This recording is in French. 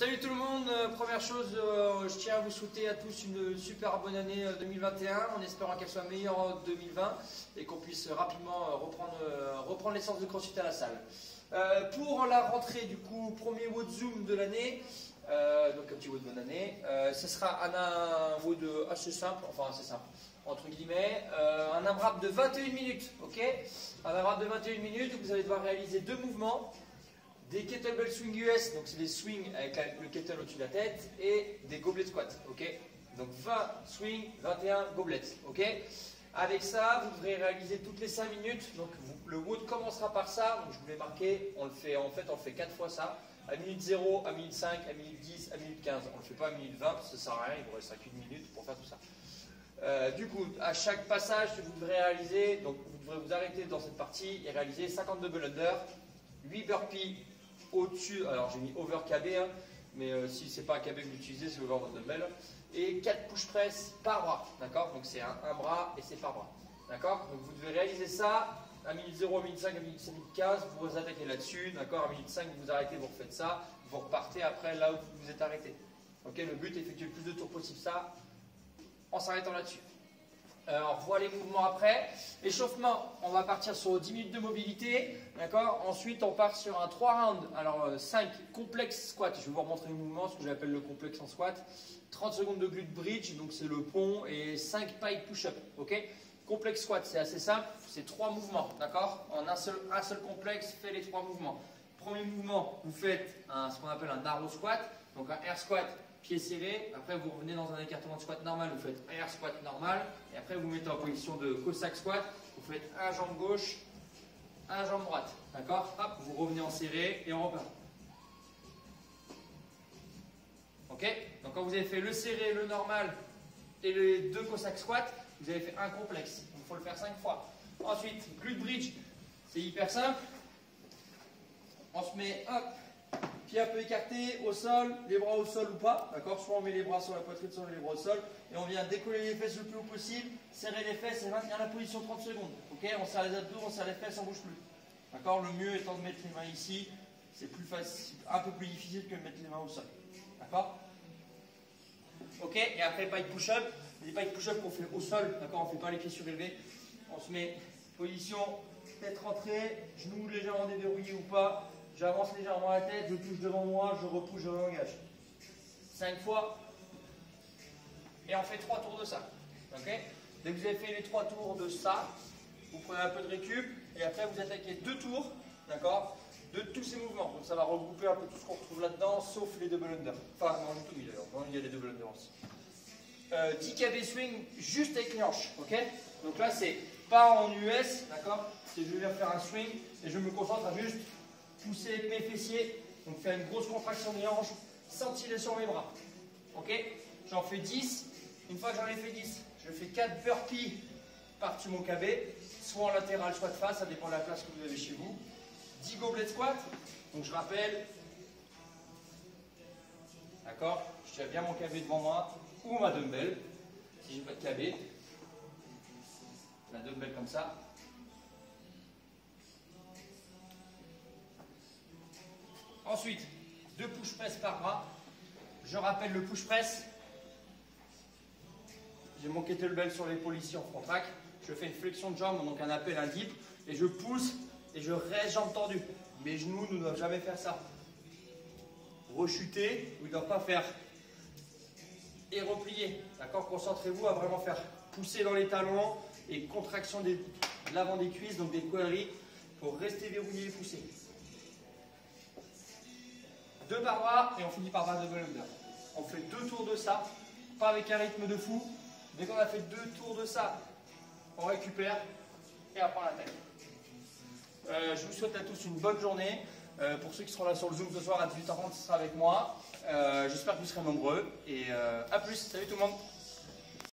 Salut tout le monde, première chose, je tiens à vous souhaiter à tous une super bonne année 2021 en espérant qu'elle soit meilleure en 2020 et qu'on puisse rapidement reprendre les séances de CrossFit à la salle. Pour la rentrée du coup, premier WOD Zoom de l'année, donc un petit WOD bonne année, ce sera un WOD assez simple, entre guillemets, un AMRAP de 21 minutes, ok? Un AMRAP de 21 minutes où vous allez devoir réaliser deux mouvements. Des kettlebell swing US, donc c'est des swings avec le kettle au-dessus de la tête, et des goblet squats, ok? Donc 20 swings, 21 goblets, ok? Avec ça, vous devrez réaliser toutes les 5 minutes, donc le WOD commencera par ça, donc je vous l'ai marqué, on le fait 4 fois ça, à minute 0, à minute 5, à minute 10, à minute 15, on ne le fait pas à minute 20, parce que ça ne sert à rien, il vous restera qu'une minute pour faire tout ça. Du coup, à chaque passage que vous devrez réaliser, donc vous devrez vous arrêter dans cette partie et réaliser 50 double under, 8 burpees, au-dessus, alors j'ai mis over KB, hein, mais si ce n'est pas un KB que vous utilisez, c'est over votre dumbbell. Et 4 push press par bras, d'accord? Donc c'est un bras et c'est par bras, d'accord? Donc vous devez réaliser ça à minute 0, à minute 5, à minute 7, à minute 15, vous vous attaquez là-dessus, d'accord? À minute 5, vous vous arrêtez, vous refaites ça, vous repartez après là où vous vous êtes arrêté. Ok, le but est d'effectuer le plus de tours possible ça en s'arrêtant là-dessus. On revoit les mouvements après. Échauffement, on va partir sur 10 minutes de mobilité. D'accord. Ensuite, on part sur un 3 rounds. Alors, 5 complexes squats. Je vais vous remontrer le mouvement, ce que j'appelle le complexe en squat. 30 secondes de glute bridge, donc c'est le pont, et 5 pike push-up. Ok. Complexe squat, c'est assez simple. C'est 3 mouvements. D'accord. En un seul complexe, fait les 3 mouvements. Premier mouvement, vous faites ce qu'on appelle un narrow squat. Donc un air squat. Pied serré, après vous revenez dans un écartement de squat normal, vous faites un air squat normal, et après vous mettez en position de Cossack squat, vous faites un jambe gauche, un jambe droite, d'accord? Hop, vous revenez en serré et en repart. Ok? Donc quand vous avez fait le serré, le normal et les deux Cossack squats, vous avez fait un complexe, il faut le faire 5 fois. Ensuite, glute bridge, c'est hyper simple, on se met, hop, pied un peu écarté, au sol, les bras au sol ou pas, d'accord? Soit on met les bras sur la poitrine, soit on met les bras au sol, et on vient décoller les fesses le plus haut possible, serrer les fesses et maintenir la position 30 secondes, ok? On serre les abdos, on serre les fesses, on ne bouge plus, d'accord? Le mieux étant de mettre les mains ici, c'est plus facile, un peu plus difficile que de mettre les mains au sol, d'accord? Ok, et après pike push-up, les pike push-up qu'on fait au sol, d'accord? On ne fait pas les pieds surélevés, on se met position, tête rentrée, genoux légèrement déverrouillés ou pas. J'avance légèrement la tête, je touche devant moi, je repousse, je réengage. 5 fois. Et on fait 3 tours de ça. Okay. Dès que vous avez fait les 3 tours de ça, vous prenez un peu de récup et après vous attaquez 2 tours, d'accord, de tous ces mouvements. Donc ça va regrouper un peu tout ce qu'on retrouve là-dedans, sauf les double under. Enfin, non, du tout, d'ailleurs. Non, il y a les double under aussi. 10 KB swing juste avec les hanches. Okay. Donc là, c'est pas en US, d'accord. C'est je vais faire un swing et je me concentre à juste pousser avec mes fessiers, donc faire une grosse contraction des hanches, sans tirer sur mes bras. Ok? J'en fais 10. Une fois que j'en ai fait 10, je fais 4 burpees par-dessus mon KB, soit en latéral, soit de face, ça dépend de la place que vous avez chez vous. 10 goblet squat. Donc je rappelle, d'accord? Je tiens bien mon KB devant moi, ou ma dumbbell, si j'ai pas de KB. La dumbbell comme ça. Ensuite, 2 push press par bras. Je rappelle le push press. J'ai mon kettlebell sur l'épaule ici en front track. Je fais une flexion de jambe, donc un appel, un dip. Et je pousse et je reste jambes tendues. Mes genoux ne doivent jamais faire ça. Rechuter, ils ne doivent pas faire. Et replier. D'accord? Concentrez-vous à vraiment faire pousser dans les talons et contraction de l'avant des cuisses, donc des quadris, pour rester verrouillé et pousser. 2 par bras et on finit par bras double under. On fait 2 tours de ça, pas avec un rythme de fou. Dès qu'on a fait 2 tours de ça, on récupère et après on attaque. Je vous souhaite à tous une bonne journée. Pour ceux qui seront là sur le Zoom ce soir à 18h30, ce sera avec moi. J'espère que vous serez nombreux et à plus. Salut tout le monde.